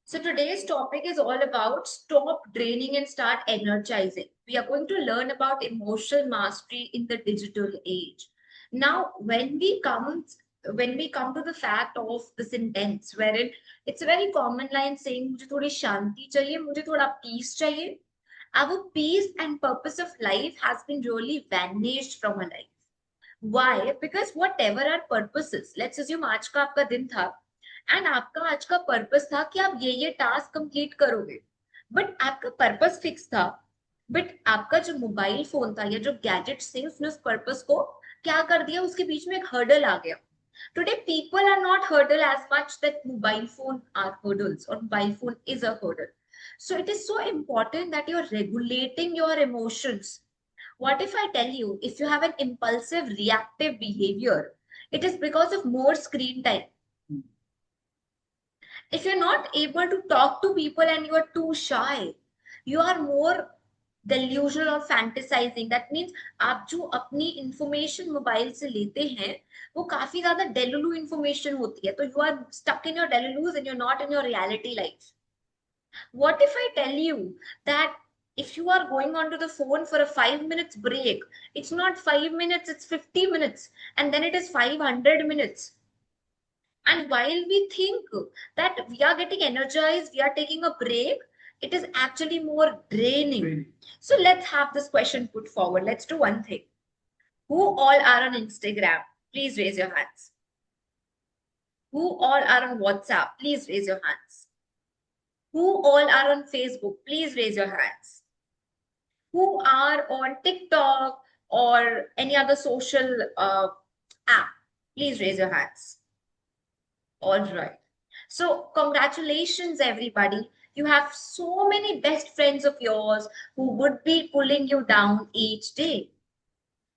So today's topic is all about stop draining and start energizing. We are going to learn about emotional mastery in the digital age. Now, when we come to the fact of the sentence wherein it's a very common line saying मुझे थोड़ी शांति चाहिए, मुझे थोड़ा peace चाहिए. Our peace and purpose of life has been really vanished from our life. Why? Because whatever our purpose is, let's assume आज का आपका दिन था एंड आपका आज का पर्पस था कि आप ये टास्क कंप्लीट करोगे, बट आपका पर्पस फिक्स था. बट आपका जो मोबाइल फोन था या जो गैजेट्स थे उसने उस पर्पस को क्या कर दिया, उसके बीच में एक हर्डल आ गया. Today, people are not hurdle as much that mobile phone are hurdles or mobile phone is a hurdle. So it is so important that you're regulating your emotions. What if I tell you, if you have an impulsive, reactive behavior, it is because of more screen time. If you're not able to talk to people and you are too shy, you are more delusional or fantasizing. That means आप जो अपनी information mobile से लेते हैं वो काफी ज्यादा डेलुलू information होती है, तो you are stuck in your delulus and you are not in your reality life. What if I tell you that if you are going onto the phone for a 5 minutes break, it's not 5 minutes, it's 50 minutes, and then it is 500 minutes. And while we think that we are getting energized, we are taking a break, it is actually more draining. Really? So let's have this question put forward. Let's do one thing. Who all are on Instagram? Please raise your hands. Who all are on WhatsApp? Please raise your hands. Who all are on Facebook? Please raise your hands. Who are on TikTok or any other social app? Please raise your hands. All right. So, congratulations, everybody. You have so many best friends of yours who would be pulling you down each day.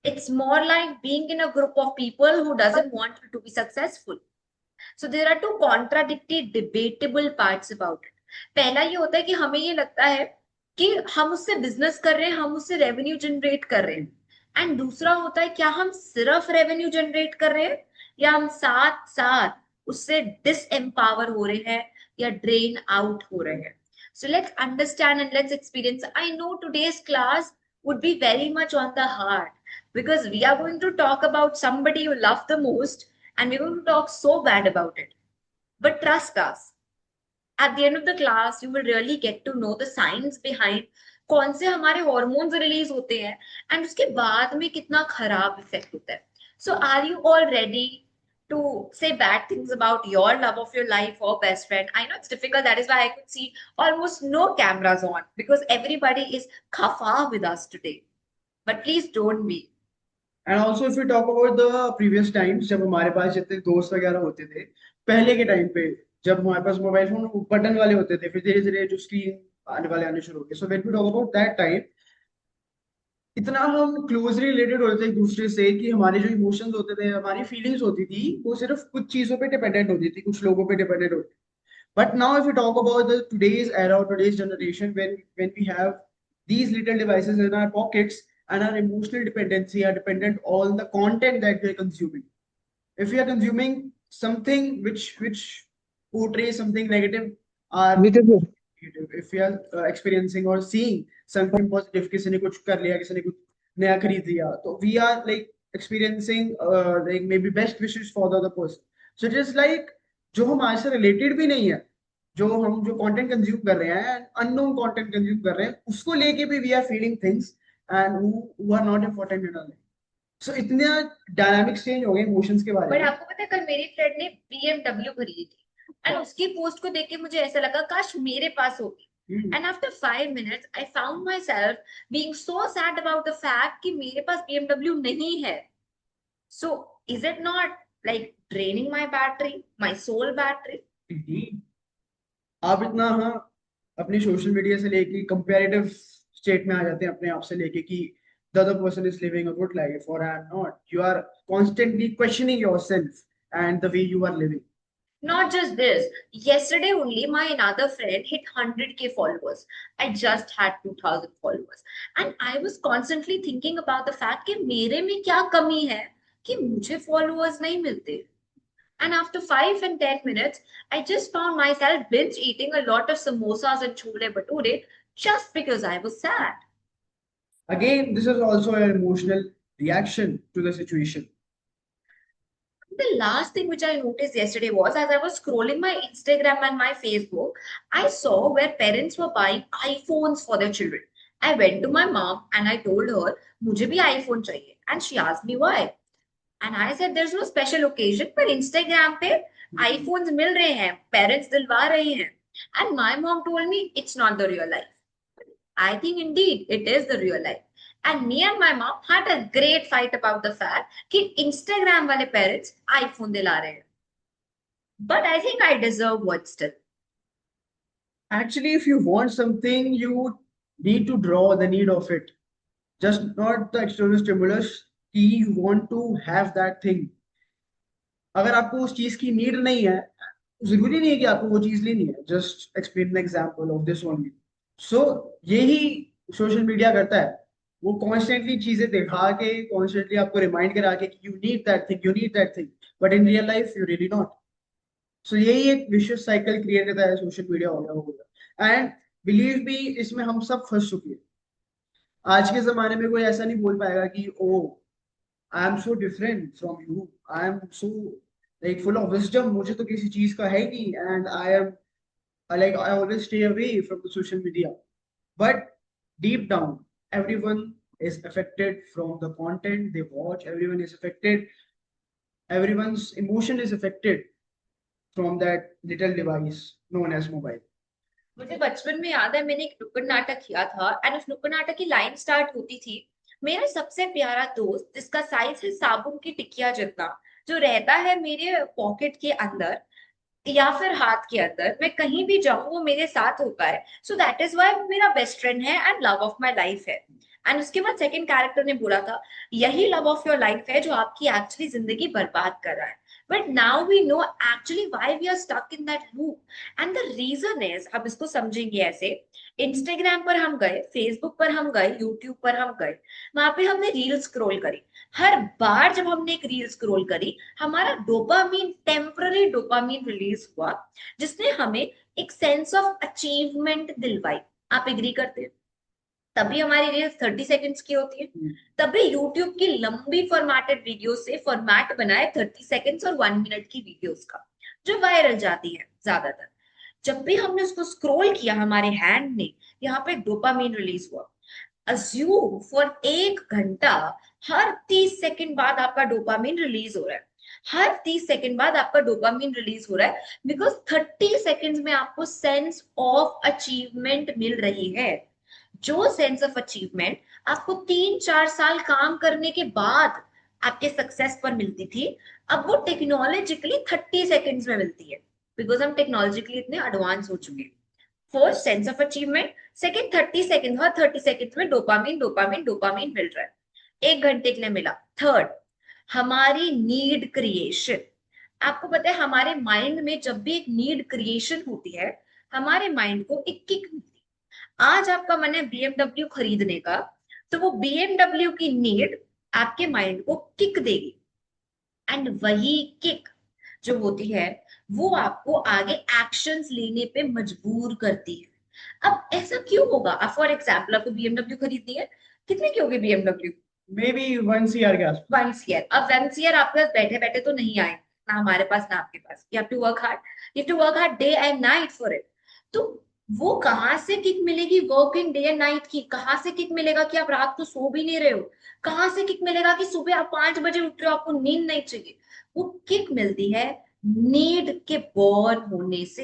It's more like being in a group of people who doesn't want you to be successful. So there are two contradictory, debatable parts about it. पहला ये होता है कि हमें ये लगता है कि हम उससे बिजनेस कर रहे हैं, हम उससे रेवेन्यू जनरेट कर रहे हैं. एंड दूसरा होता है क्या हम सिर्फ रेवेन्यू जनरेट कर रहे हैं या हम साथ साथ उससे डिसएम्पावर हो रहे हैं या ड्रेन आउट हो रहे हैं. So let's understand and let's experience. I know today's class would be very much on the heart because we are going to talk about somebody you love the most and we're going to talk so bad about it. But trust us, at the end of the class, you will really get to know the science behind कौन से हमारे hormones release होते हैं and उसके बाद में कितना खराब इफेक्ट होता है. So are you all ready to say bad things about your love of your life or best friend? I know it's difficult. That is why I could see almost no cameras on because everybody is khafa with us today. But please don't be. And also if you talk about the previous times जब हमारे पास जितने दोस्त वगैरह होते थे पहले के time पे, जब हमारे पास मोबाइल फोन बटन वाले होते थे, फिर धीरे धीरे जो स्क्रीन आने वाले आने शुरू हो गए. So when we talk about that time, इतना हम क्लोजली रिलेटेड होते थे एक दूसरे से कि हमारे जो इमोशंस होते थे, हमारी फीलिंग्स होती थी, वो सिर्फ कुछ चीजों पे डिपेंडेंट होती थी, कुछ लोगों पे डिपेंडेंट होती थी. But now, if we talk about the today's era, today's generation, when we have these little devices in our pockets and our emotional dependency are dependent on the content that we are consuming. If we are consuming something which portrays something negative, our Nitin, if we are experiencing or seeing something positive, किसी ने कुछ कर लिया, किसी ने कुछ नया खरीद लिया, तो we are like experiencing like maybe best wishes for the other person. So it is like जो हमारे से रिलेटेड भी नहीं है, जो कंटेंट कंज्यूम कर रहे हैं, अननोन कंटेंट कंज्यूम कर रहे हैं, उसको लेके भी we are feeling things and who are not important in our life. So इतने डायनामिक्स चेंज हो गए इमोशंस के बारे बट में. आपको पता है कल मेरी फ्रेंड ने BMW खरीदी थी एंड उसकी पोस्ट को देख के मुझे ऐसा लगा काश मेरे पास होगी. And after 5 minutes, I found myself being so sad about the fact कि मेरे पास BMW नहीं है. So, is it not like draining my battery, my soul battery? Indeed. आप इतना, हाँ, अपनी सोशल मीडिया से लेके कंपैरेटिव स्टेट में आ जाते हैं अपने आप से लेके कि the other person is living a good life or I am not. You are constantly questioning yourself and the way you are living. Not just this. Yesterday only, my another friend hit 100K followers. I just had 2000 followers. And I was constantly thinking about the fact कि मेरे में क्या कमी है कि मुझे followers नहीं मिलते. And after 5 and 10 minutes, I just found myself binge eating a lot of samosas and chole bhature just because I was sad. Again, this is also an emotional reaction to the situation. The last thing which I noticed yesterday was as I was scrolling my Instagram and my Facebook, I saw where parents were buying iPhones for their children. I went to my mom and I told her, मुझे भी iPhone चाहिए. And she asked me why. And I said, there's no special occasion, but Instagram पे iPhones मिल रहे हैं, parents दिलवा रहे हैं. And my mom told me, it's not the real life. I think indeed it is the real life. And me and my mom had a great fight about the fact कि Instagram वाले parents iPhone दिला रहे हैं. But I think I deserve what still. Actually, if you want something, you need to draw the need of it. Just not the external stimulus. You want to have that thing. अगर आपको उस चीज की need नहीं है, जरूरी नहीं है कि आपको वो चीज लेनी है. Just explain an example of this only. So यही सोशल मीडिया करता है. वो कॉन्स्टेंटली चीजें दिखा के, कॉन्स्टेंटली आपको रिमाइंड करा के कि you need that thing, you need that thing, but in real life you really not. So यही एक विशियस साइकिल क्रिएट करता है सोशल मीडिया हो गया. एंड बिलीव मी, इसमें हम सब फंस चुके हैं. आज के जमाने में कोई ऐसा नहीं बोल पाएगा कि oh, I am so different from you, I am so like full of wisdom, मुझे तो किसी चीज का है नहीं, and I am like I always stay away from the social media. But deep down, everyone is affected from the content they watch. Everyone is affected. Everyone's emotion is affected from that little device known as mobile. मुझे बचपन में याद है मैंने एक नुक्कड़ नाटक किया था एंड उस नुक्कड़ नाटक की लाइन स्टार्ट होती थी, मेरा सबसे प्यारा दोस्त जिसका साइज है साबुन की टिकिया जितना, जो रहता है मेरे पॉकेट के अंदर या फिर हाथ के अंदर, मैं कहीं भी जाऊं वो मेरे साथ होता है. सो दैट इज वाई वो मेरा बेस्ट फ्रेंड है and love of my life है. एंड उसके बाद सेकंड कैरेक्टर ने बोला था, यही लव ऑफ योर लाइफ है जो आपकी एक्चुअली जिंदगी बर्बाद कर रहा है. But now we know actually why we are stuck in that loop and the reason is, अब इसको समझेंगे ऐसे. इंस्टाग्राम पर हम गए, फेसबुक पर हम गए, यूट्यूब पर हम गए, वहां पे हमने रील स्क्रॉल करी. हर बार जब हमने एक रील स्क्रॉल करी, हमारा डोपामीन, टेम्पररी डोपामीन रिलीज हुआ, जिसने हमें एक सेंस ऑफ अचीवमेंट दिलवाई. आप एग्री करते हैं? तभी हमारी रील्स 30 सेकंड्स की होती है. तभी यूट्यूब की लंबी फॉर्मेटेड वीडियो से फॉर्मेट बनाए 30 सेकंड्स और 1 मिनट की वीडियोस का, जो वायरल जाती है ज्यादातर. जब भी हमने उसको स्क्रॉल किया हमारे हैंड ने, यहाँ पे डोपामीन रिलीज हुआ. अज्यूम फॉर 1 घंटा हर 30 सेकंड बाद आपका डोपामीन रिलीज हो रहा है. हर 30 सेकंड बाद आपका डोपामीन रिलीज हो रहा है बिकॉज 30 सेकंड्स में आपको सेंस ऑफ अचीवमेंट मिल रही है. जो सेंस ऑफ अचीवमेंट आपको 3-4 साल काम करने के बाद आपके सक्सेस पर मिलती थी, अब वो टेक्नोलॉजिकली 30 सेकंड्स में मिलती है बिकॉज हम टेक्नोलॉजिकली इतने एडवांस हो चुके हैं. First sense of achievement, second 30 second, her 30 second में डोपामीन डोपामीन डोपामीन मिल रहा है. 1 घंटे के लिए मिला. थर्ड, हमारी नीड क्रिएशन. आपको पता है हमारे माइंड में जब भी एक नीड क्रिएशन होती है, हमारे माइंड को एक किक मिलती है. आज आपका मन है बीएमडब्ल्यू खरीदने का, तो वो बीएमडब्ल्यू की नीड आपके माइंड को किक देगी. एंड वही किक जो होती है वो आपको आगे एक्शंस लेने पे मजबूर करती है. अब ऐसा क्यों होगा? अब फॉर एग्जाम्पल आपको बीएमडब्ल्यू खरीदनी है, कितने की होगी बीएमडब्ल्यू? मे बी 1 CR के आसपास. 1 CR. अब 1 CR आपके पास बैठे बैठे तो नहीं आए, ना हमारे पास ना आपके पास. You have to work hard, you have to work hard day and night for it. तो वो कहाँ से किक मिलेगी वर्किंग डे एंड नाइट की? कहाँ से किक मिलेगा कि आप रात को सो भी नहीं रहे हो? कहाँ से किक मिलेगा कि सुबह आप 5 बजे उठ रहे हो, आपको नींद नहीं चाहिए? वो किक मिलती है नीड के बॉर्न होने से.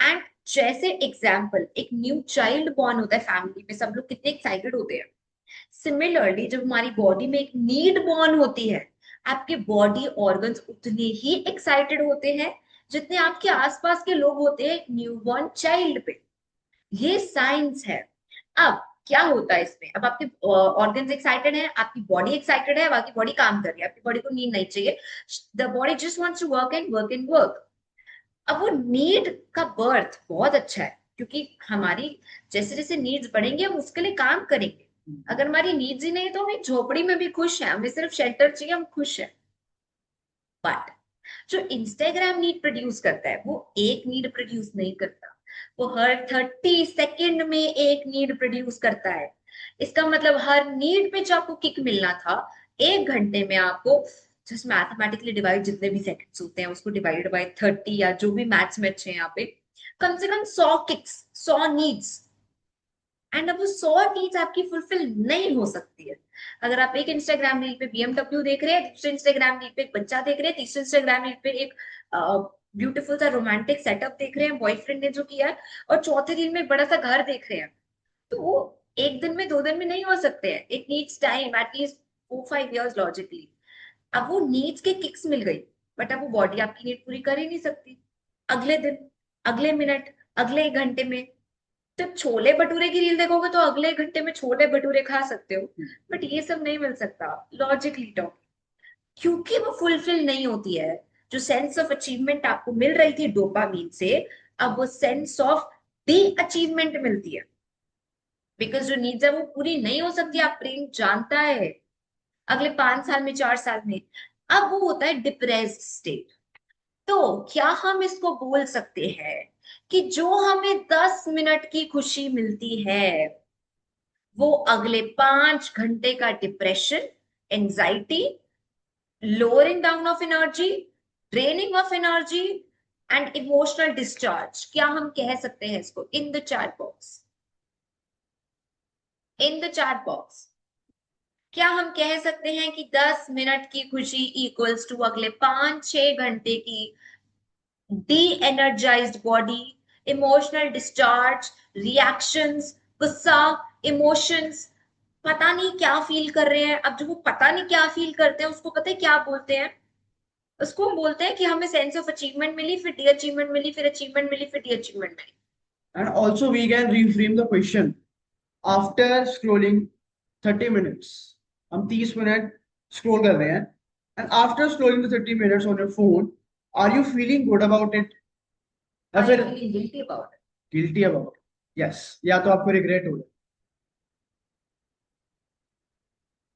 एंड जैसे एग्जाम्पल, एक न्यू चाइल्ड बॉर्न होता है फैमिली में, सब लोग कितने एक्साइटेड होते हैं. सिमिलरली जब हमारी बॉडी में एक नीड बॉर्न होती है, आपके बॉडी ऑर्गन्स उतने ही एक्साइटेड होते हैं जितने आपके आसपास के लोग होते हैं न्यूबॉर्न चाइल्ड पे. ये साइंस है. अब क्या होता है इसमें? अब आपके ऑर्गन्स एक्साइटेड है, आपकी बॉडी एक्साइटेड है, बाकी बॉडी काम कर रही है, आपकी बॉडी को नींद नहीं चाहिए. The body just wants to work and work and work. अब वो नीड का बर्थ बहुत अच्छा है क्योंकि हमारी जैसे जैसे नीड्स बढ़ेंगे हम उसके लिए काम करेंगे. अगर हमारी नीड्स ही नहीं तो हम एक झोपड़ी में भी खुश हैं, हमें सिर्फ शेल्टर चाहिए, हम खुश हैं. बट जो इंस्टाग्राम नीड प्रोड्यूस करता है वो एक नीड प्रोड्यूस नहीं करता, वो हर 30 सेकेंड में एक नीड प्रोड्यूस करता है। इसका मतलब हर नीड पे जो आपको किक मिलना था, 1 घंटे में आपको जस्ट मैथमेटिकली डिवाइड, जितने भी सेकंड्स होते हैं उसको डिवाइड बाय 30, या जो भी मैथ्स में अच्छे हैं यहाँ पे, कम से कम 100 किक्स, 100 नीड्स। एंड अब वो 100 नीड्स आपकी फुलफिल नहीं हो सकती है अगर आप एक इंस्टाग्राम रील पे बीएमडब्ल्यू देख रहे हैं, दूसरे इंस्टाग्राम रील पे एक बच्चा देख रहे हैं, तीसरे इंस्टाग्राम रील पे एक ब्यूटीफुल सा रोमांटिक सेटअप देख रहे हैं बॉयफ्रेंड ने जो किया है, और चौथे रील में एक बड़ा सा घर देख रहे हैं। तो वो एक दिन में, 2 दिन में नहीं हो सकते हैं। It needs time, at least 4-5 years logically. अब वो नीड्स के किक्स मिल गई, बट अब वो बॉडी आपकी नीड पूरी कर ही नहीं सकती। अगले दिन, अगले मिनट, अगले 1 घंटे में, तो छोले भटूरे की रील देखोगे तो अगले 1 घंटे में छोले भटूरे खा सकते हो, बट ये सब नहीं मिल सकता लॉजिकली टॉक, क्योंकि वो फुलफिल नहीं होती है। जो सेंस ऑफ अचीवमेंट आपको मिल रही थी डोपामीन से, अब वो सेंस ऑफ डी अचीवमेंट मिलती है, बिकॉज जो नीड्स है वो पूरी नहीं हो सकती, आप ब्रेन जानता है अगले 5 साल में, 4 साल में। अब वो होता है डिप्रेस्ड स्टेट। तो क्या हम इसको बोल सकते हैं कि जो हमें 10 मिनट की खुशी मिलती है, वो अगले 5 घंटे का depression, anxiety, lowering down of energy, draining of energy and emotional discharge, क्या हम कह सकते हैं इसको? In the chat box, in the chat box, क्या हम कह सकते हैं कि 10 मिनट की खुशी इक्वल्स टू अगले 5-6 घंटे की D energised body, emotional discharge, reactions, गुस्सा, इमोशंस, पता नहीं क्या फील कर रहे हैं। अब जो वो पता नहीं क्या फील करते हैं उसको पता है क्या बोलते हैं? उसको हम बोलते हैं कि हमें सेंस ऑफ अचीवमेंट मिली, फिर डी अचीवमेंट मिली, फिर अचीवमेंट मिली, फिर डी अचीवमेंट मिली। And also we can reframe the question. After scrolling 30 minutes, हम 30 मिनट scroll कर रहे हैं, and after scrolling the 30 minutes on your phone, are you feeling good about it? या आई फिर am feeling guilty about it. guilty about it? Yes, या तो आपको regret हो रहा है।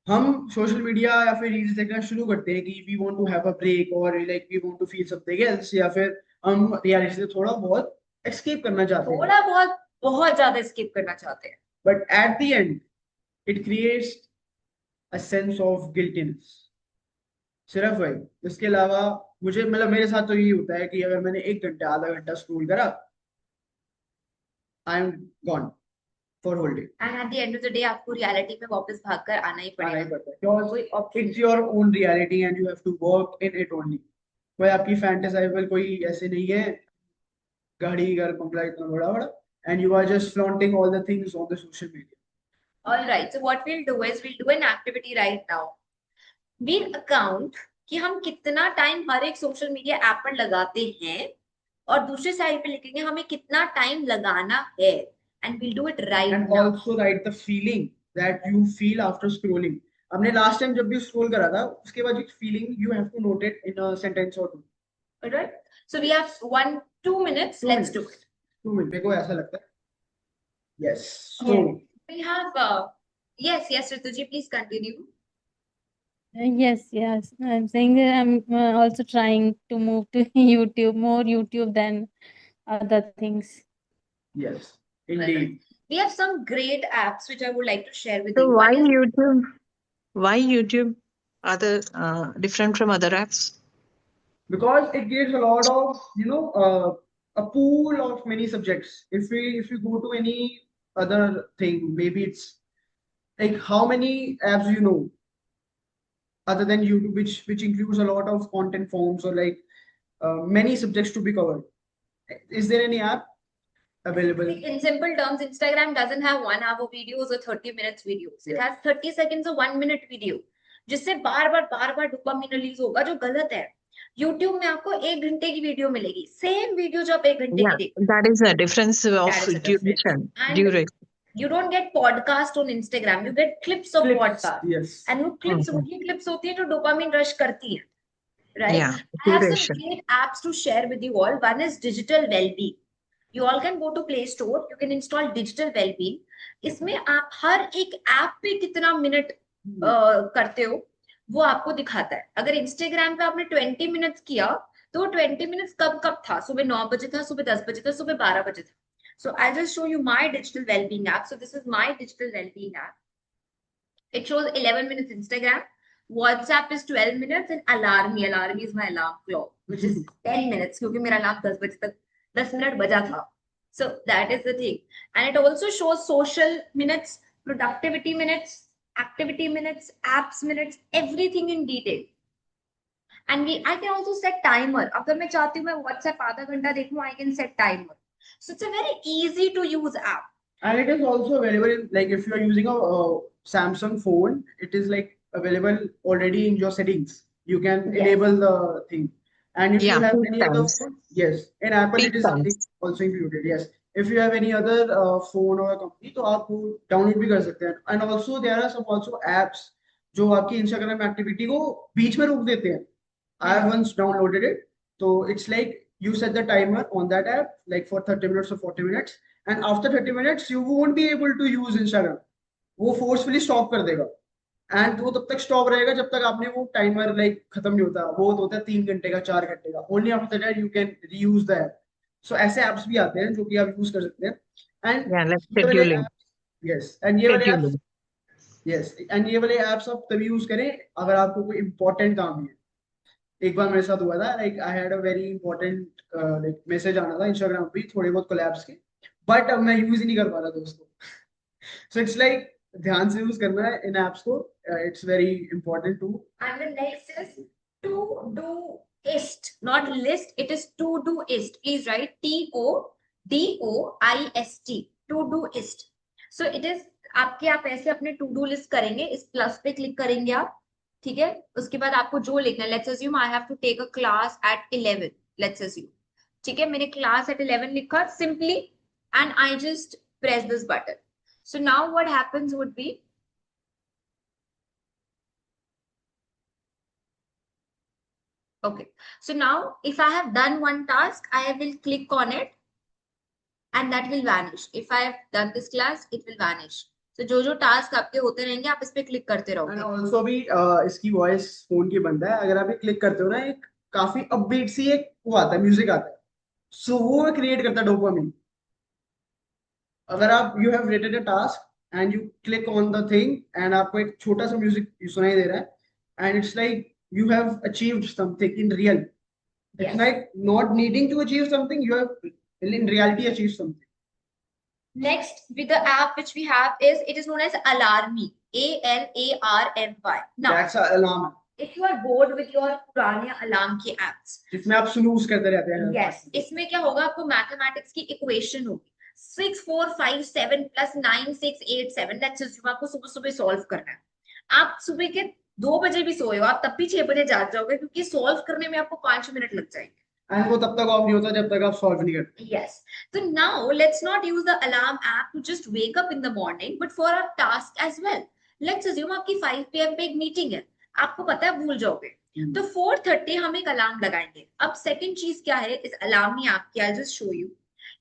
हम सोशल मीडिया या फिर रील्स देखना शुरू करते हैं कि we want to have a break, और like we want to feel something else, या फिर हम रियलिटी से थोड़ा बहुत एस्केप करना चाहते हैं। थोड़ा बहुत, बहुत ज्यादा स्किप करना चाहते हैं। But at the and it creates a sense of guiltiness. सिर्फ वही, इसके अलावा मुझे मतलब मेरे साथ तो यही होता है कि अगर मैंने 1 घंटा आधा घंटा स्क्रॉल करा, I am gone for whole day. And at the end of the day आपको रियलिटी में वापस भागकर आना ही आना ही पड़ेगा। पड़ता है बिकॉज कोई option it's your own reality and you have to work in it only. कोई आपकी फैंटेसाइबल कोई ऐसे नहीं है, गाड़ी घर बंगला इतना बड़ा बड़ा, and you are just flaunting all the things on the social media. All right, so what we'll do is we'll do an activity right now. We'll account कि हम कितना टाइम हर एक सोशल मीडिया ऐप पर लगाते हैं, और दूसरे side पे लिखेंगे हमें कितना टाइम लगाना है, and we'll do it right and now. Also right the feeling that you feel after scrolling. हमने लास्ट टाइम जब भी स्क्रॉल करा था उसके बाद एक feeling you have to note it in a sentence और too. All right, so we have 1-2 minutes. Two Let's do minutes, it. 2 minute मेरे को ऐसा लगता है। Yes so Okay. We have yes, Rituji, please continue. Yes, yes. I'm saying that I'm also trying to move to YouTube, more YouTube than other things. Yes All Indeed. right. We have some great apps which I would like to share with So you. why One is YouTube? Why YouTube other different from other apps? Because it gives a lot of a pool of many subjects. If we go to any other thing, maybe it's like how many apps you know other than YouTube, which includes a lot of content forms, or like many subjects to be covered. Is there any app available? in simple terms, Instagram doesn't have 1 hour videos or 30 minutes videos. It Yeah. has 30 seconds or 1 minute video, जिससे बार बार dopamine release होगा, जो गलत है। YouTube में आपको 1 घंटे की video मिलेगी, सेम वीडियो जो आप 1 घंटे Yeah, की देखो। that is a difference of That is a difference. duration. And Duration. you don't get podcast on Instagram, you get clips of Clips, podcast. yes. And वो clips, Mhm. वही clips होती है जो डोपामिन रश करती है, right? Yeah, I have some duration. great apps to share with you all. One is Digital Wellbeing. You all can go to Play Store, you can install Digital Wellbeing. इसमें आप हर एक app पे कितना minute करते हो वो आपको दिखाता है। अगर इंस्टाग्राम पे आपने 20 मिनट्स किया तो 20 मिनट्स कब कब था? सुबह 9 बजे था, सुबह 10 बजे था, सुबह 12 बजे था. So I'll just show you my digital well-being app. So this is my digital well-being app. It shows 11 minutes Instagram. WhatsApp is 12 minutes and Alarmy. Alarmy is my alarm clock, which is 10 minutes क्योंकि मेरा alarm 10 बजे तक 10 minute बजा था. So that is the thing. And it also shows social minutes, productivity minutes, activity minutes, apps minutes, everything in detail. And I can also set timer. अगर मैं चाहती हूँ मैं WhatsApp आधा घंटा देखूँ, I can set timer. So it's a very easy to use app. And it is also available in, like, if you are using a Samsung phone, it is like available already in your settings. You can Yes. enable the thing. And if you Yeah, have peak any other times. phone, yes, in Apple Peak it is times. also included. Yes, if you have any other phone or a company, तो आप वो download भी कर सकते हैं. And also there are some also apps जो आपकी Instagram activity को बीच में रोक देते हैं. I have once downloaded it. So it's like you set the timer on that app, like for 30 minutes or 40 minutes. And after 30 minutes, you won't be able to use Instagram. वो forcefully stop कर देगा. And वो तब तक stop रहेगा जब तक आपने वो timer like खत्म नहीं होता. वो होता है 3 घंटे का, 4 घंटे का. Only after that you can reuse the app. So ऐसे apps भी आते हैं जो कि आप use कर सकते हैं. And Yeah, like ये वाले scheduling. apps, yes, and ये वाले apps, Scheduling. yes, and ये वाले apps आप तभी use करें अगर आपको कोई important काम है. एक बार मेरे साथ हुआ था, like I had a very important like message आना था इंस्टाग्राम पे थोड़े बहुत कोलैब्स के, बट अब मैं यूज ही नहीं कर पा रहा दोस्तों. सो इट्स लाइक ध्यान से यूज करना है इन एप्स को. It's very important to. And the next is Todoist, not list. It is Todoist. Please write Todoist. Todoist. So it is आप ऐसे अपने टू डू लिस्ट करेंगे. इस प्लस पे क्लिक करेंगे आप, ठीक है. उसके बाद आपको जो लिखना है, let's assume I have to take a class at 11. Let's assume, ठीक है, मैंने क्लास एट 11 लिखा simply, and I just press this button. So now what happens would be, okay, so now if I have done one task, I will click on it and that will vanish. If I have done this class, it will vanish. So जो task आपके होते रहेंगे आप इस पे click करते and रहोगे. Also भी इसकी वॉइस फोन की बंद है. अगर आप ये क्लिक करते हो ना, एक काफी अपबीट सी एक वो आता है, म्यूजिक आता है. सो वो क्रिएट करता है डोपामिन. अगर आप you have written a task and you click on the thing and आपको एक छोटा सा म्यूजिक सुनाई दे रहा है, and it's like you have achieved something in real. It's Yes. like not needing to achieve something, you have in reality achieved something. Next, with the app which we have is, it is known as Alarmy. Alarmy. Now, That's an alarm. if you are bored with your पुराने alarm के apps, जिसमें आप snooze करते रहते हैं. yes, इसमें क्या होगा, आपको मैथमेटिक्स की इक्वेशन होगी 6 4 5 7 + 9 6 8 7. लेट्स अज्यूम आपको सुबह सुबह सॉल्व करना है. आप सुबह के 2 बजे भी सोए हो, आप तब भी 6 बजे जाग जाओगे क्योंकि सॉल्व करने में आपको 5 मिनट लग जाएंगे. एंड वो तब तक ऑफ नहीं होता जब तक आप सॉल्व नहीं करते. Yes. So now let's not use the alarm app to just wake up in the morning, but for our task as well. Let's assume आपकी 5 PM पे एक मीटिंग है, आपको पता है भूल जाओगे, तो 4:30 हम एक अलार्म लगाएंगे. अब सेकंड चीज क्या है इस अलार्मी ऐप की, I'll just show you.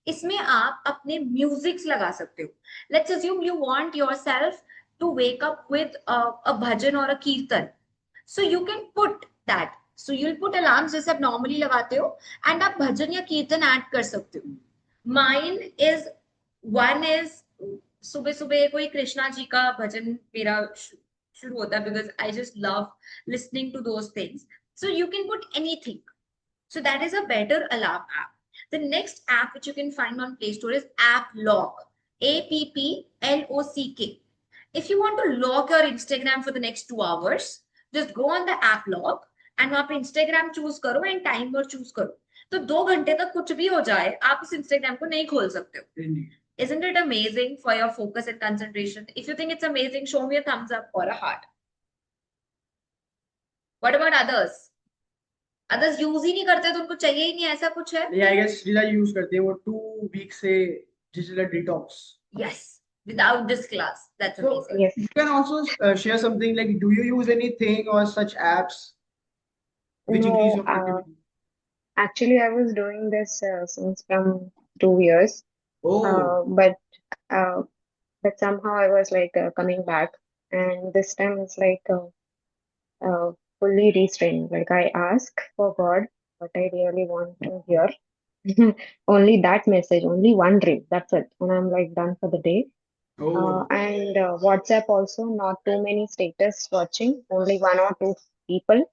इसमें आप अपने म्यूजिक्स लगा सकते हो. Let's assume you want yourself to wake up with a bhajan or a kirtan. So you can put that. So you'll put alarms जैसे आप normally लगाते हो, and आप भजन या कीर्तन ऐड कर सकते हो. Mine is, one is सुबह सुबह कोई कृष्णा जी का भजन मेरा शुरू होता है, because I just love listening to those things. So you can put anything. So that is a better alarm app. The next app which you can find on Play Store is AppLock. AppLock. If you want to lock your Instagram for the next 2 hours, just go on the AppLock and वहां पे Instagram choose करो and timer choose करो. तो 2 घंटे तक कुछ भी हो जाए, आप उस Instagram को नहीं खोल सकते हो. Indeed. Isn't it amazing for your focus and concentration? If you think it's amazing, show me a thumbs up or a heart. What about others? Others use ही नहीं करते तो उनको चाहिए ही नहीं, ऐसा कुछ है? नहीं, आई गेस श्रीजा यूज करती है वो 2 वीक से digital detox. Yes, without this class. That's So amazing. Yes. you can also share something like, do you use anything or such apps which increase your No, productivity? actually, I was doing this since from 2 years, Oh, uh, but somehow I was like coming back, and this time it's like fully restrained. Like I ask for God what I really want to hear. Only that message, only one reel, that's it. And I'm like done for the day. Oh, And WhatsApp also, not too many status watching, only one or two people.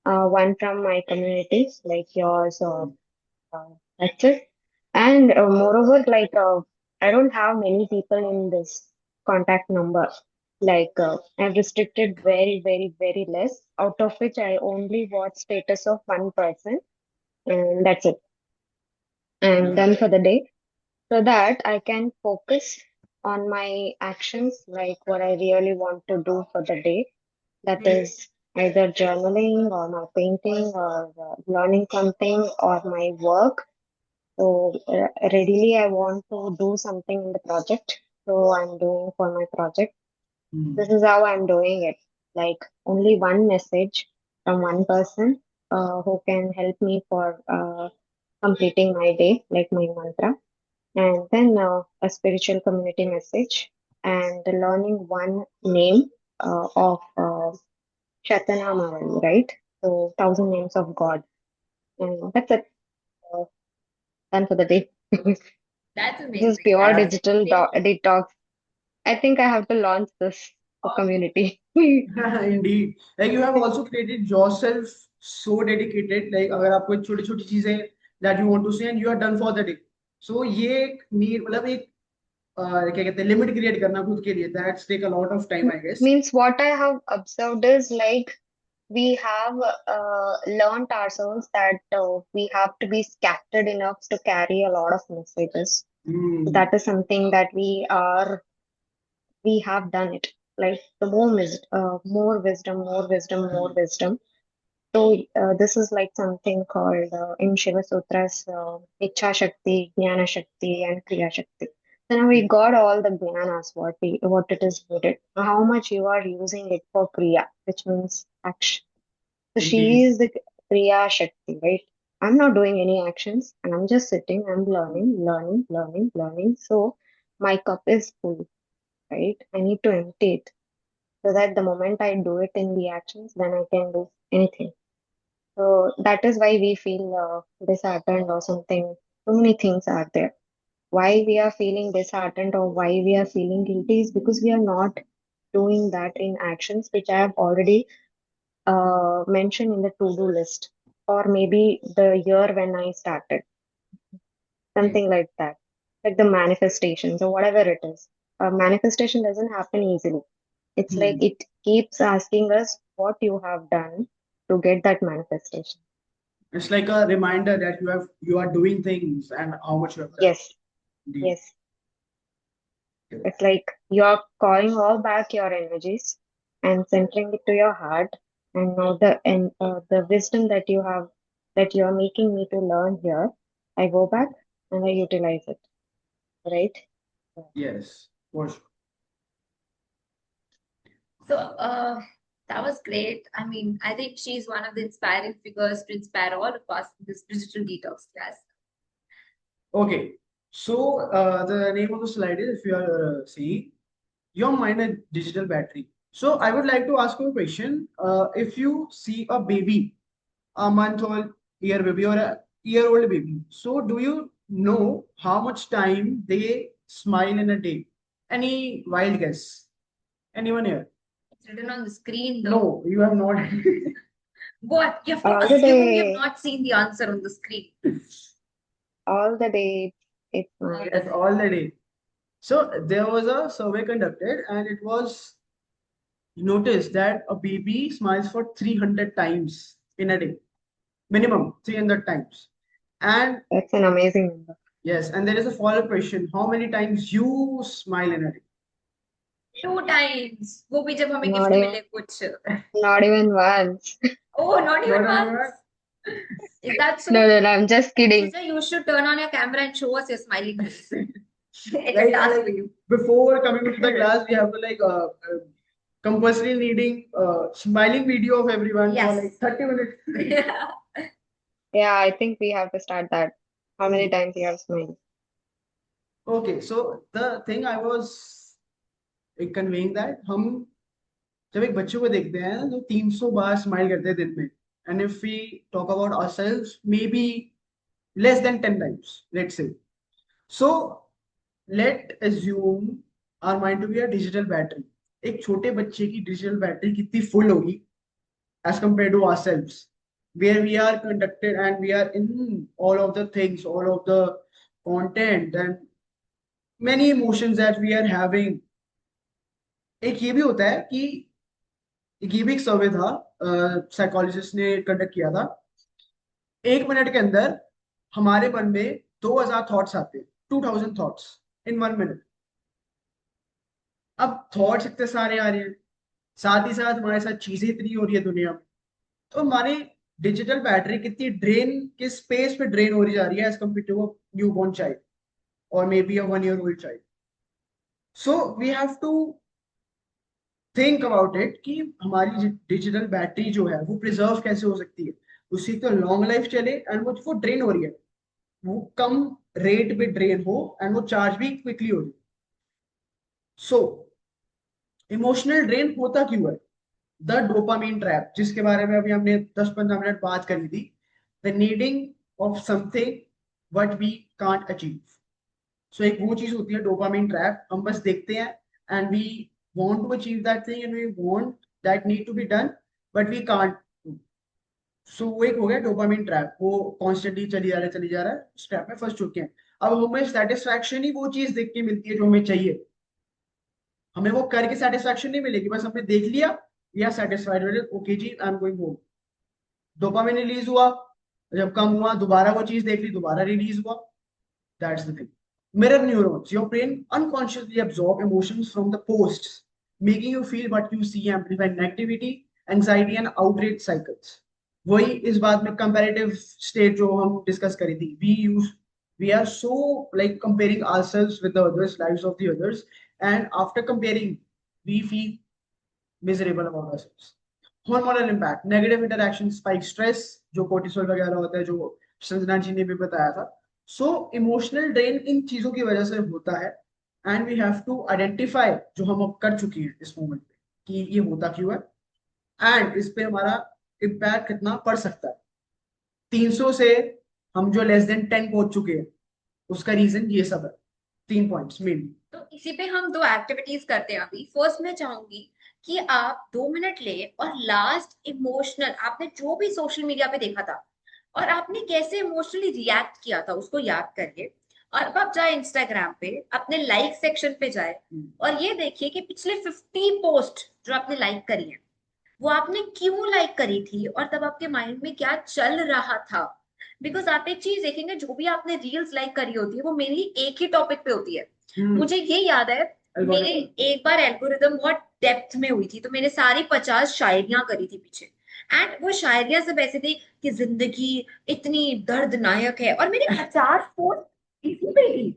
One from my community, like yours, or that's it. And moreover, like I don't have many people in this contact number. Like I've restricted very, very, very less. Out of which I only watch status of one person, and that's it. I'm yeah. done for the day. So that I can focus on my actions, like what I really want to do for the day. That is either journaling or my painting or learning something or my work. So readily I want to do something in the project. So I'm doing for my project. This Hmm. is how I'm doing it. Like only one message from one person who can help me for completing my day, like my mantra, and then a spiritual community message, and learning one name of Shatanamavali, right? So, thousand names of God. And that's it. Uh, done for the day. This That's is amazing. pure That's That, digital amazing. detox. I think I have to launch this for community. indeed. Like you have also created yourself so dedicated. Like अगर आपको छोटी छोटी चीजें that you want to say and you are done for the day. So ये एक need मतलब एक क्या कहते हैं लिमिट क्रिएट करना खुद के लिए that's take a lot of time I guess. Means what I have observed is like we have learned ourselves that we have to be scattered enough to carry a lot of messages. Hmm. That is something that we have done it. Like the more wisdom, more wisdom, more wisdom. So this is like something called in Shiva Sutras, Ichha Shakti, Jnana Shakti, and Kriya Shakti. So now we got all the jnanas, what it is needed. How much you are using it for Kriya, which means action. So she Indeed. is the Kriya Shakti, right? I'm not doing any actions, and I'm just sitting. I'm learning, learning, learning, learning. So my cup is full, right? I need to empty it so that the moment I do it in the actions, then I can do anything. So that is why we feel disheartened or something. So many things are there. Why we are feeling disheartened or why we are feeling guilty is because we are not doing that in actions, which I have already mentioned in the to-do list, or maybe the year when I started, something like that, like the manifestations or whatever it is. Manifestation doesn't happen easily. It's like Hmm. it keeps asking us what you have done to get that manifestation. It's like a reminder that you are doing things and how much you have done. Yes, Indeed. yes. It's like you're calling all back your energies and centering it to your heart. And now the wisdom that you have, that you're making me to learn here, I go back and I utilize it, right? Yes, for sure. So, that was great. I mean, I think she's one of the inspiring figures to inspire all of us in this digital detox class. Okay. So the name of the slide is if you are seeing your mind a digital battery. So I would like to ask you a question. If you see a baby, a month old, year baby, or a year old baby, so do you know how much time they smile in a day? Any wild guess? Anyone here? It's written on the screen, though. No, you have not. What? You have to All the assume you have day, not seen the answer on the screen. all the day, it's mine. Yes, all the day. So there was a survey conducted, and it was noticed that a baby smiles for 300 times in a day, minimum 300 times. And That's an amazing number. yes, and there is a follow-up question: how many times you smile in a day? 2 times. वो भी जब हमें Not gift even, मिले कुछ. not even once. Oh, not even Not only once. Is that so? No, no, no, I'm just kidding. Shisha, you should turn on your camera and show us your smiling face. It's a like, task like for you. before coming to the class, we have to compulsory needing smiling video of everyone for Yes. like 30 minutes. Yeah, I think we have to start that. How many times you have smiled? Okay, so the thing I was conveying that हम जब एक बच्चे को देखते हैं तो 300 बार smile करते हैं दिन में and if we talk about ourselves, maybe less than 10 times, let's say. So let assume our mind to be a digital battery. एक छोटे बच्चे की डिजिटल बैटरी कितनी फुल होगी as compared to ourselves, where we are conducted and we are in all of the things, all of the content and many emotions that we are having. एक ये भी होता है कि ये भी एक सर्वे था, साइकोलॉजिस्ट ने कंडक्ट किया था। 1 मिनट के अंदर हमारे मन में 2000 थॉट्स आते हैं, 2000 थॉट्स इन 1 मिनट। अब थॉट्स इतने सारे आ रहे हैं, साथ ही साथ हमारे साथ चीजें इतनी हो रही है दुनिया में, तो हमारी डिजिटल बैटरी कितनी ड्रेन, किस स्पेस पे ड्रेन हो रही जा रही है as compare to new born child और maybe a 1 year old child. So we have to think about it कि हमारी डिजिटल बैटरी जो है वो प्रिजर्व कैसे हो सकती है, उसकी तो लॉन्ग लाइफ चले एंड वो ड्रेन हो रही है, वो कम रेट पे ड्रेन हो एंड वो चार्ज भी क्विकली हो रही है। सो इमोशनल ड्रेन होता क्यों है? द डोपामीन ट्रैप, जिसके बारे में अभी हमने 10-15 मिनट बात करी थी, the needing of something what we can't achieve. So एक वो चीज होती है डोपामीन ट्रैप, हम बस देखते हैं and we want to achieve that thing and we want that need to be done but we can't. So वो एक हो गया डोपामीन ट्रैप, वो कॉन्स्टेंटली चली जा रहा है, उस ट्रैप में फंस चुके हैं। अब हमें सेटिस्फैक्शन ही वो चीज देख के मिलती है जो हमें चाहिए, हमें वो करके सेटिस्फैक्शन नहीं मिलेगी, बस हमने देख लिया, वी आर सेटिस्फाइड, ओके जी I am going home. Dopamine release हुआ, जब कम हुआ दोबारा वो चीज देख ली, दोबारा रिलीज हुआ। That's the thing. Mirror neurons, your brain unconsciously absorb emotions from the posts, making you feel what you see, amplifying negativity, anxiety and outrage cycles. वही इस बात में comparative state जो हम डिस्कस करी थी, we are so like comparing ourselves with the others, lives of the others, and after comparing we feel miserable about ourselves. Hormonal impact, negative interaction spike stress, जो cortisol वगैरह होता है, जो संजना जी ने भी बताया था। सो इमोशनल ड्रेन इन चीजों की वजह से होता है and we have to identify, जो हम अब कर चुके हैं इस मोमेंट पे, कि ये होता क्यों है एंड इस पे हमारा इम्पैक्ट कितना पड़ सकता है। 300 से हम जो लेस देन 10 पहुंच चुके हैं, उसका रीजन ये सब है, 3 पॉइंट्स मेनली। तो इसी पे हम 2 एक्टिविटीज करते हैं अभी। फर्स्ट मैं चाहूंगी कि आप 2 मिनट ले और लास्ट इमोशनल आपने जो भी सोशल मीडिया पे देखा था और आपने कैसे इमोशनली रिएक्ट किया था उसको याद करिए। और अब आप जाए इंस्टाग्राम पे, अपने लाइक सेक्शन पे जाए और ये देखिए कि पिछले 50 पोस्ट जो आपने लाइक करी है वो आपने क्यों लाइक करी थी और तब आपके माइंड में क्या चल रहा था। बिकॉज आप एक चीज देखेंगे, जो भी आपने रील्स लाइक करी होती है वो मेनली एक ही टॉपिक पे होती है। मुझे ये याद है, मेरे एक बार एल्गोरिदम बहुत डेप्थ में हुई थी, तो मैंने सारी 50 शायरियां करी थी पीछे, एंड वो शायरियां सब ऐसे थी कि जिंदगी इतनी दर्दनायक है, और मेरी 50 पोस्ट इसी पे थी।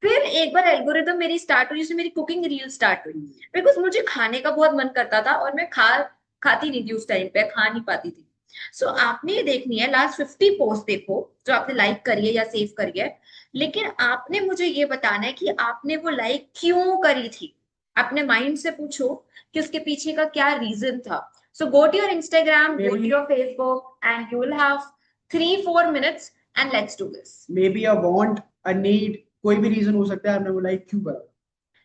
फिर एक बार एल्गोरिदम मेरी स्टार्ट हुई, जिसमें मेरी कुकिंग रील स्टार्ट हुई, बिकॉज मुझे खाने का बहुत मन करता था और मैं खाती नहीं थी उस टाइम पे, खा नहीं पाती थी। सो आपने ये देखनी है, लास्ट 50 पोस्ट देखो जो आपने लाइक करी है या सेव करी है, लेकिन आपने मुझे ये बताना है कि आपने वो लाइक क्यों करी थी। अपने माइंड से पूछो कि उसके पीछे का क्या रीजन था। So go to your Instagram, go to your Facebook and you will have 3-4 minutes and let's do this. Maybe a want, a need, कोई भी रीजन हो सकता है आपने वो लाइक क्यों करा।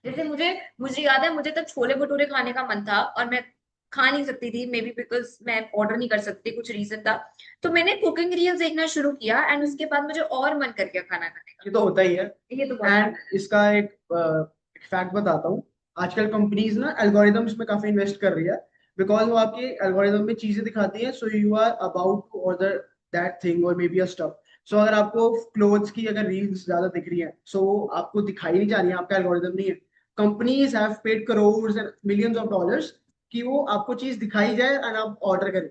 जैसे मुझे याद है, मुझे तब छोले भटूरे खाने का मन था और मैं खा नहीं सकती थी, मे बी बिकॉज मैं ऑर्डर नहीं कर सकती, कुछ रीजन था। तो मैंने कुकिंग रील्स देखना शुरू किया एंड उसके बाद मुझे और मन कर गया खाना खाने का। ये तो होता ही है। ये तो बहुत एंड इसका एक फैक्ट बताता हूँ, आजकल कंपनीज ना एल्गोरिदम्स में काफी इन्वेस्ट कर रही है, बिकॉज वो आपके एल्गोरिदम में चीजें दिखाती है, so you are about to order that thing और मे बी अ स्टफ। सो अगर आपको क्लोथ्स की अगर रील्स ज्यादा दिख रही है, सो आपको दिखाई नहीं जा रही है, आपका एल्गोरिदम नहीं है, companies have paid crore and millions of dollars कि वो आपको चीज दिखाई जाए एंड आप ऑर्डर करें।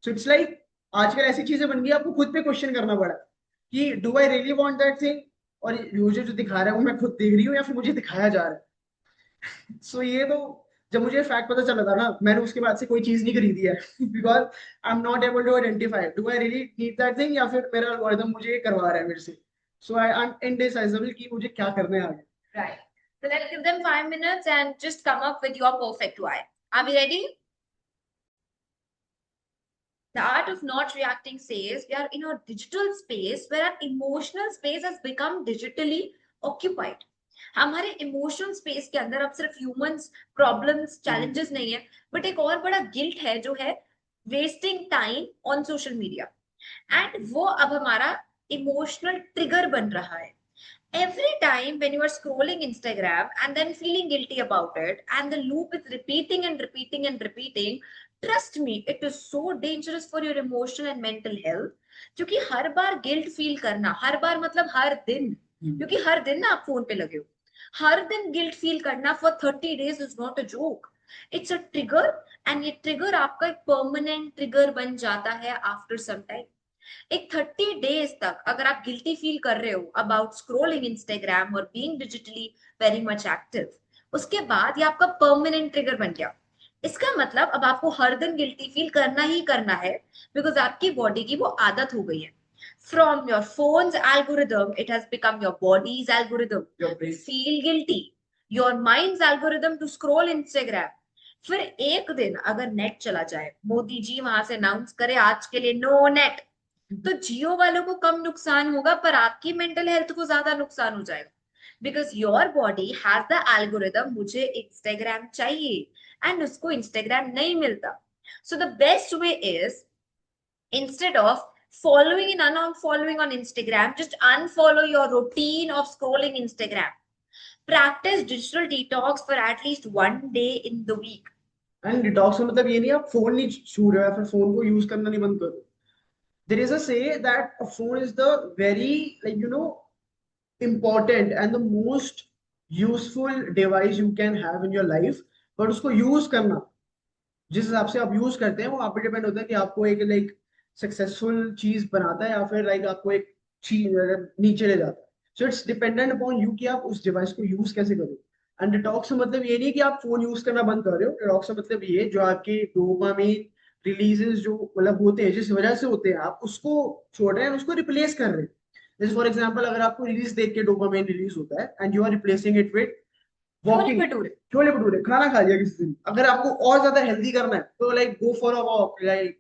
सो इट्स लाइक आजकल ऐसी चीजें बन गई, आपको खुद पे क्वेश्चन करना पड़ा कि do I really want that thing, और मुझे जो दिखा रहा है वो मैं खुद देख रही हूँ या फिर मुझे दिखाया जा रहा है। सो ये तो जब मुझे फैक्ट पता चला था ना, मैंने उसके बाद से कोई चीज नहीं खरीदी है because I am not able to identify do I really need that thing या फिर मेरा एल्गोरिथम मुझे ये करवा रहा है मेरे से। सो आई एम इनडिसाइजेबल कि मुझे क्या करना है आगे। right. So let's give them 5 minutes and just come up with your perfect why. Are we ready? The art of not reacting says we are in a digital space where our emotional space has become digitally occupied. हमारे emotional space के अंदर अब सिर्फ humans problems challenges नहीं है, but एक और बड़ा गिल्ट है जो है wasting time on social media, and वो अब हमारा इमोशनल ट्रिगर बन रहा है. Every time when you are scrolling Instagram and then feeling guilty about it, and the loop is repeating and repeating and repeating, trust me, it is so dangerous for your emotional and mental health. क्योंकि हर बार guilt feel करना, हर बार मतलब हर दिन, क्योंकि हर दिन ना आप phone पे लगे हो, हर दिन गिल्ट फील करना for 30 days is not a joke. It's a trigger, and ये ट्रिगर आपका एक परमानेंट ट्रिगर बन जाता है आफ्टर सम टाइम. एक 30 डेज तक अगर आप गिल्टी फील कर रहे हो अबाउट स्क्रोलिंग इंस्टाग्राम और being digitally very much active, उसके बाद ये आपका परमानेंट ट्रिगर बन गया. इसका मतलब अब आपको हर दिन गिल्टी फील करना ही करना है, बिकॉज आपकी बॉडी की वो आदत हो गई है. From your phone's algorithm it has become your body's algorithm to feel guilty, your mind's algorithm to scroll Instagram. फिर एक दिन अगर नेट चला जाए, मोदी जी वहां से अनाउंस करे आज के लिए नो नेट, तो जियो वालों को कम नुकसान होगा पर आपकी मेंटल हेल्थ को ज्यादा नुकसान हो जाएगा, because your body has the algorithm मुझे इंस्टाग्राम चाहिए एंड उसको इंस्टाग्राम नहीं मिलता. So the best way is, instead of following and unfollowing on Instagram, just unfollow your routine of scrolling Instagram. Practice digital detox for at least one day in the week. And detox का मतलब ये नहीं आप phone नहीं छू रहे हो या फिर फोन को यूज करना नहीं बंद करो. There is a say that a phone is the very, like, important and the most useful device you can have in your life. but उसको यूज करना, जिस हिसाब से आप यूज करते हैं वो आप पे डिपेंड होता है कि आपको एक लाइक सक्सेसफुल चीज बनाता है या फिर लाइक आपको एक चीज नीचे ले जाता है. So it's dependent upon you कि आप उस डिवाइस को यूज कैसे करो. एंड डिटॉक्स का मतलब ये नहीं कि आप फोन यूज करना बंद कर रहे हो. डिटॉक्स का मतलब ये जो आपके डोपामाइन रिलीजेस जो मतलब होते हैं जिस वजह से होते हैं आप उसको छोड़ रहे हैं, उसको रिप्लेस कर रहे हैं. जैसे फॉर एग्जांपल अगर आपको रील्स देख के डोपामाइन रिलीज होता है and you are replacing it with walking, chole bhature खाना खा लिया किसी दिन, अगर आपको और ज्यादा हेल्दी करना है तो like go for a walk, like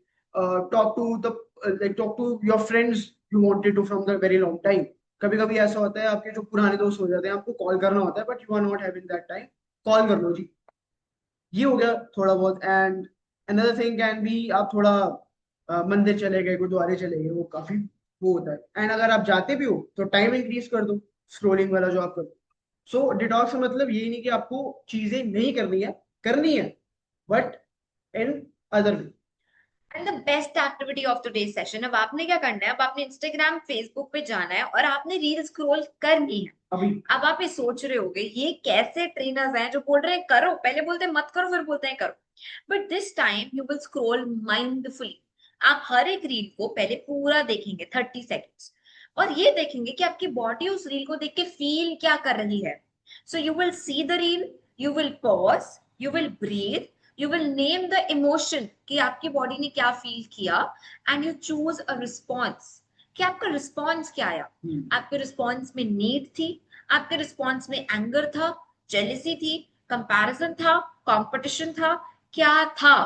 talk to your friends you wanted to from the very long time. कभी कभी ऐसा होता है आपके जो पुराने दोस्त हो जाते हैं आपको कॉल करना होता है but you are not having that time, call कर लो जी. ये हो गया थोड़ा बहुत. And another thing can be आप थोड़ा मंदिर चले गए, गुरुद्वारे चले गए, वो काफी वो होता है. एंड अगर आप जाते भी हो तो टाइम इंक्रीज कर दो स्क्रोलिंग वाला जो आप करते हो. सो डिटॉक्स का मतलब ये नहीं कि आपको चीजें नहीं करनी है but in other way. And the best activity of today's session, अब आपने क्या करना है, अब आपने इंस्टाग्राम फेसबुक पे जाना है और आपने रील स्क्रॉल करनी है. अभी अब आप ये सोच रहे होगे ये कैसे ट्रेनर्स हैं जो बोल रहे हैं करो, पहले बोलते हैं मत करो फिर बोलते हैं करो. But this time you will scroll mindfully. आप हर एक रील को पहले पूरा देखेंगे 30 सेकेंड्स, और ये देखेंगे कि आपकी बॉडी उस रील को देख के फील क्या कर रही है. So you will see the reel, you will pause, you will breathe, you will name the emotion कि आपकी बॉडी ने क्या फील किया, and you choose a response कि आपका रिस्पॉन्स क्या आया. आपके रिस्पॉन्स में नीड थी, आपके रिस्पॉन्स में एंगर था, जेलिसी थी, कंपैरिजन था, कंपटीशन था, क्या था.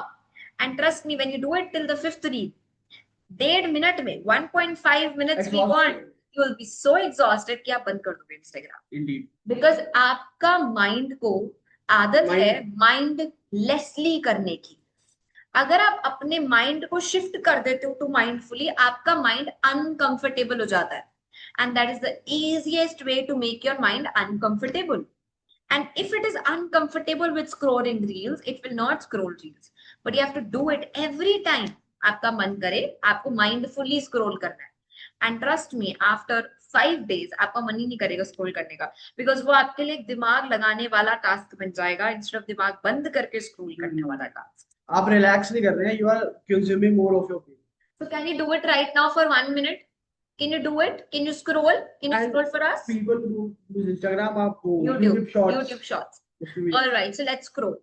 And trust me, when you do it till the fifth reel, 1.5 minute में 1.5 minutes we want, you will be so exhausted कि आप बंद कर दोगे इंस्टाग्राम. इंडीड, बिकॉज आपका माइंड को आदत है माइंडलेसली करने की. अगर आप अपने माइंड को शिफ्ट कर देते हो टू माइंडफुली, आपका माइंड अनकंफर्टेबल हो जाता है, and that is the easiest way to make your mind uncomfortable. And if it is uncomfortable with scrolling reels, it will not scroll reels, but you have to do it every time आपका मन करे आपको mindfully scroll करना है. And trust me, after 5 days आपका मन ही नहीं करेगा स्क्रॉल करने का, बिकॉज वो आपके लिए दिमाग लगाने वाला टास्क बन जाएगा इंस्टेड ऑफ दिमाग बंद करके स्क्रॉल करने वाला टास्क. आप रिलैक्स नहीं कर रहे हैं, you are consuming more of your brain. So can you do it right now for 1 minute? Can you do it? Can you scroll? Can you And scroll for us? people who use Instagram, आप YouTube shorts. YouTube shorts. All right, so let's scroll.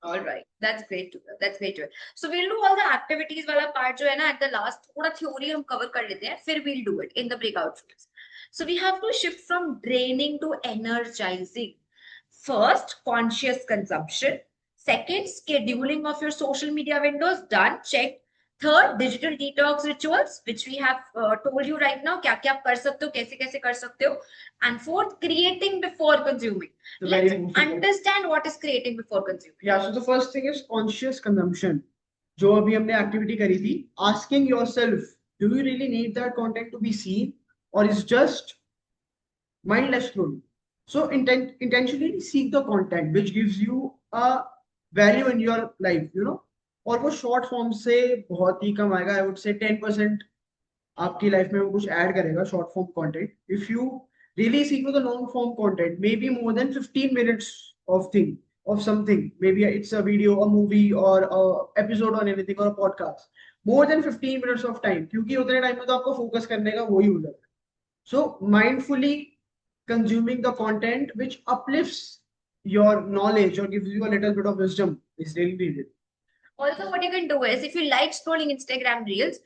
All right, that's great to hear. That's great to hear. So we'll do all the activities वाला part जो है ना at the last, थोड़ा theory हम cover कर लेते हैं, फिर we'll do it in the breakout rooms. So we have to shift from draining to energizing. First, conscious consumption. Second, scheduling of your social media windows, done, check. Third, digital detox rituals, which we have told you right now, क्या क्या कर सकते हो, कैसे कैसे कर सकते हो. And fourth, creating before consuming. So very Let's important. understand what is creating before consuming. Yeah, so the first thing is conscious consumption. जो अभी हमने एक्टिविटी करी थी, asking yourself, do you really need that content to be seen, or is just mindless scrolling? So intentionally seek the content which gives you a value in your life, you know. और वो short form से बहुत ही कम आएगा, I would say 10% आपकी life में वो कुछ add करेगा short form content. If you really seek with the long form content, may be more than 15 minutes of thing of something, maybe it's a video, a movie, or a episode on anything, or a podcast, more than 15 minutes of time, क्योंकि उतने time में तो आपको focus करने का वही हो जाता है. So mindfully consuming the content which uplifts your knowledge or gives you a little bit of wisdom is really needed. Also, what you can do is, if you like scrolling Instagram reels,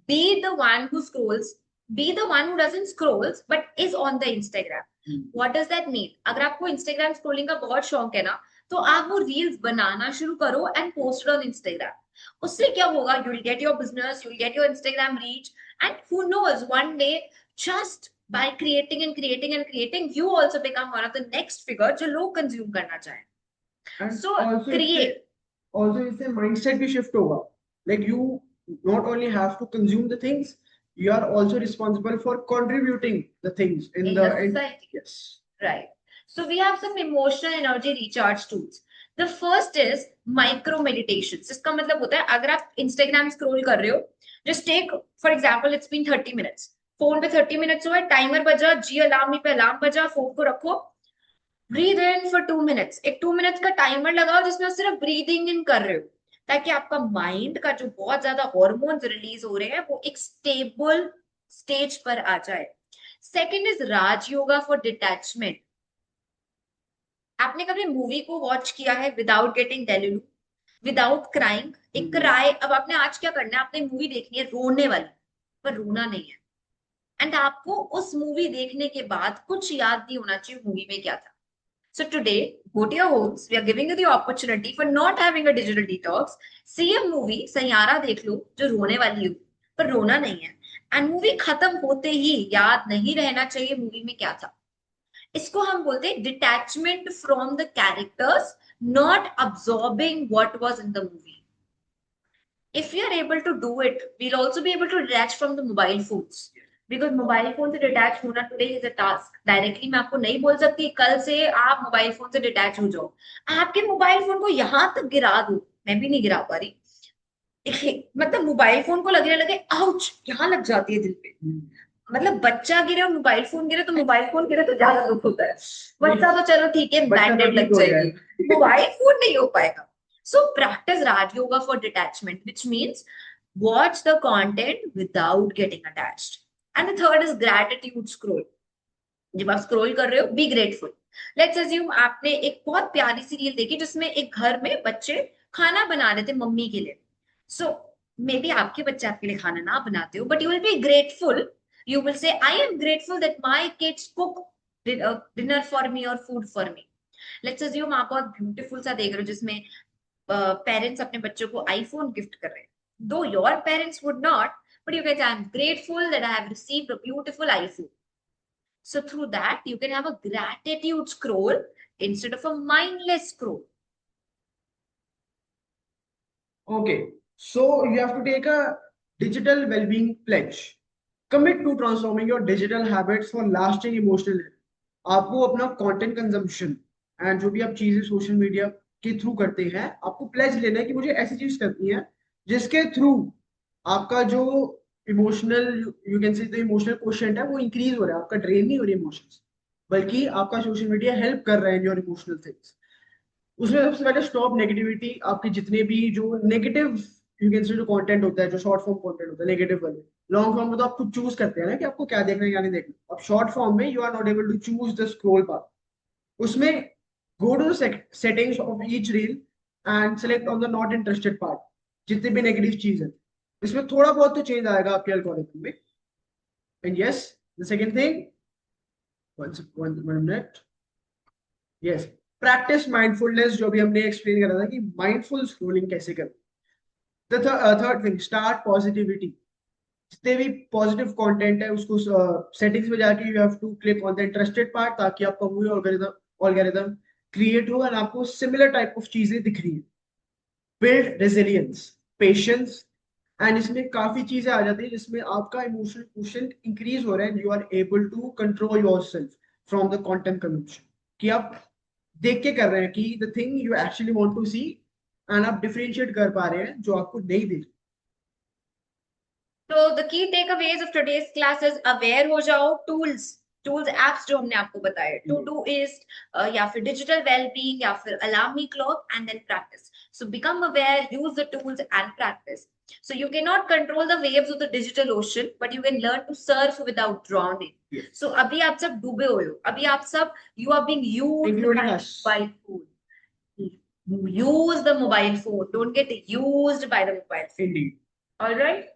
be the one who scrolls, be the one who doesn't scrolls but is on the Instagram. What does that mean? अगर आपको Instagram scrolling का बहुत शौक है ना, तो आप वो reels बनाना शुरू करो and post it on Instagram. उससे क्या होगा? You'll get your business, you'll get your Instagram reach, and who knows, one day, just by creating and creating and creating, you also become one of the next figure जो लोग consume करना चाहें. And So also create. also इससे mindset भी shift होगा. Like you not only have to consume the things, you are also responsible for contributing the things in In the the society. yes. Right. So we have some emotional energy recharge tools. The first is micro meditations. इसका मतलब होता है, अगर आप Instagram scroll कर रहे हो, just take for example, it's been 30 minutes. Phone पे 30 minutes हुआ, टाइमर बजा, जी अलार्म पे अलार्म बजा, फोन को रखो, ब्रीद इन फॉर 2 minutes. एक 2 minutes का टाइमर लगाओ जिसमें आप सिर्फ ब्रीदिंग इन कर रहे हो, ताकि आपका माइंड का जो बहुत ज्यादा हॉर्मोन्स रिलीज हो रहे हैं वो एक स्टेबल स्टेज पर आ जाए. Second is Raj yoga for detachment. आपने कभी मूवी को वॉच किया है विदाउट गेटिंग डेल्यूड, विदाउट क्राइंग? एक क्राई, अब आपने आज क्या करना है, आपने मूवी देखनी है रोने वाली, पर रोना नहीं है, एंड आपको उस मूवी देखने के बाद कुछ याद नहीं होना चाहिए मूवी में क्या था. So today, go to your homes. We are giving you the opportunity for not having a digital detox. See a movie, Saiyaara देख लो, जो रोने वाली हो, पर रोना नहीं है. And मूवी खत्म होते ही याद नहीं रहना चाहिए मूवी में क्या था. इसको हम बोलते हैं detachment from the characters, not absorbing what was in the movie. If we are able to do it, we'll also be able to detach from the mobile phones. Because mobile phone से detach होना today is a task. Directly मैं आपको नहीं बोल सकती कल से आप मोबाइल फोन से डिटैच हो जाओ. आपके मोबाइल फोन को यहां तक गिरा दो, मैं भी नहीं गिरा पा रही, मतलब मोबाइल फोन को लगने लगे आउच, यहाँ लग जाती है दिल पे. मतलब बच्चा गिरे और मोबाइल फोन गिरे, तो मोबाइल फोन गिरे तो ज्यादा दुख होता है. बच्चा तो चलो ठीक है, बैंडेड लग जाएगी, मोबाइल फोन नहीं हो पाएगा. So practice Raj Yoga for detachment, which means watch the content without getting attached. And the third is gratitude scroll. जब आप scroll कर रहे हो, be grateful. Let's assume आपने एक बहुत प्यारी सी रील देखी जिसमें एक घर में बच्चे खाना बना रहे थे मम्मी के लिए. So maybe आपके बच्चे आपके लिए खाना ना बनाते हो, but you will be grateful. You will say, I am grateful that my kids cook dinner for me or food for me. Let's assume आप बहुत beautiful सा देख रहे हो जिसमें पेरेंट्स अपने बच्चों को आईफोन गिफ्ट कर रहे हैं. Though your parents would not, but you can say, I'm grateful that I have received a beautiful iPhone. So through that, you can have a gratitude scroll instead of a mindless scroll. Okay, so you have to take a digital well-being pledge. Commit to transforming your digital habits for lasting emotional health. आपको अपना content consumption and जो भी आप चीजें social media के through करते हैं, आपको प्लेज लेना है कि मुझे ऐसी चीज करनी है जिसके थ्रू आपका जो emotional, you can say the emotional quotient है, वो इंक्रीज हो रहा है. आपका ड्रेन नहीं हो रही इमोशंस, बल्कि आपका सोशल मीडिया हेल्प कर रहा है इन योर इमोशनल थिंग्स. उसमें सबसे पहले स्टॉप नेगेटिविटी. आपके जितने भी जो नेगेटिव यू कैन से जो कंटेंट होता है, जो शॉर्ट फॉर्म कंटेंट होता है नेगेटिव वाले. लॉन्ग फॉर्म में तो आप खुद चूज करते हैं ना कि आपको क्या देखना है क्या नहीं देखना. अब शॉर्ट फॉर्म में you are not able to choose the scroll path. उसमें go to the settings of each reel and select on the not interested part. जितने भी नेगेटिव चीज है इसमें थोड़ा बहुत तो चेंज आएगा आपके एल्गोरिथम में. And yes, the second thing, one minute. Yes, practice mindfulness, जो भी हमने एक्सप्लेन करा था कि माइंडफुल स्क्रोलिंग कैसे करें। The third thing, start positivity. जितने भी पॉजिटिव कंटेंट है उसको सेटिंग्स में जाके you have to click on the interested part, ताकि आपका वही ऑल्गोरिदम क्रिएट हो और आपको सिमिलर टाइप ऑफ चीजें दिख रही है। बिल्ड रेजिलियंस, पेशेंस, एंड इसमें काफी चीजें आ जाती है जिसमें आपका इमोशनल क्वोशंट इंक्रीज हो रहा है and you are able to control yourself from the content consumption, कि आप देख के कर रहे हैं कि the thing you actually want to see, and आप डिफरेंशिएट कर पा रहे हैं जो आपको नहीं दिख। So the key takeaways of today's class is aware हो जाओ, tools apps जो हमने आपको बताए, to doist या फिर digital well-being या फिर alarmy clock, and then practice. So become aware, use the tools and practice. So you cannot control the waves of the digital ocean, but you can learn to surf without drowning. Yes. So अभी आप सब डूबे हुए हो, अभी आप सब you are being used Including by us. mobile phone. Use the mobile phone. Don't get used by the mobile phone. Indeed. All right.